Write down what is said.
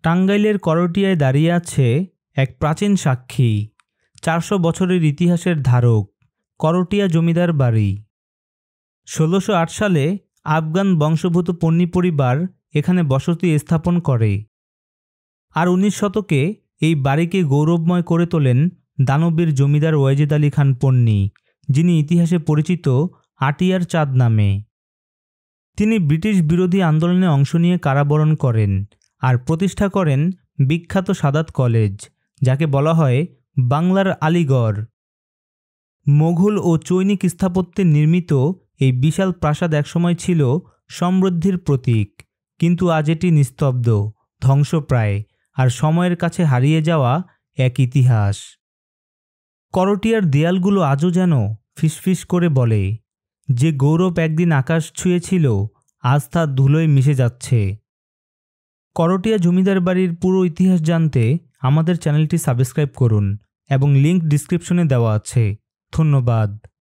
টাঙ্গাইলের করটিয়ায় দাঁড়িয়ে আছে এক প্রাচীন সাক্ষী, ৪০০ বছরের ইতিহাসের ধারক, করটিয়া জমিদার বাড়ি। ১৬০৮ সালে আফগান বংশোদ্ভূত পন্নী পরিবার এখানে বসতি স্থাপন করে। আর ১৯ শতকে এই বাড়িকে গৌরবময় করে তোলেন দানবীর জমিদার ওয়াজেদ আলী খান পন্নী, যিনি ইতিহাসে পরিচিত আটিয়ার চাঁদ নামে। তিনি ব্রিটিশ বিরোধী আন্দোলনে অংশ নিয়ে কারাবরণ করেন আর প্রতিষ্ঠা করেন বিখ্যাত সাদাত কলেজ, যাকে বলা হয় বাংলার আলীগড়। মোঘল ও চৈনিক স্থাপত্যে নির্মিত এই বিশাল প্রাসাদ একসময় ছিল সমৃদ্ধির প্রতীক, কিন্তু আজ এটি নিস্তব্ধ, ধ্বংসপ্রায় আর সময়ের কাছে হারিয়ে যাওয়া এক ইতিহাস। করটিয়ার দেয়ালগুলো আজও যেন ফিসফিস করে বলে, যে গৌরব একদিন আকাশ ছুঁয়েছিল আজ তা ধুলোয় মিশে যাচ্ছে। করটিয়া জমিদার বাড়ির পুরো ইতিহাস জানতে আমাদের চ্যানেলটি সাবস্ক্রাইব করুন এবং লিংক ডিসক্রিপশনে দেওয়া আছে। ধন্যবাদ।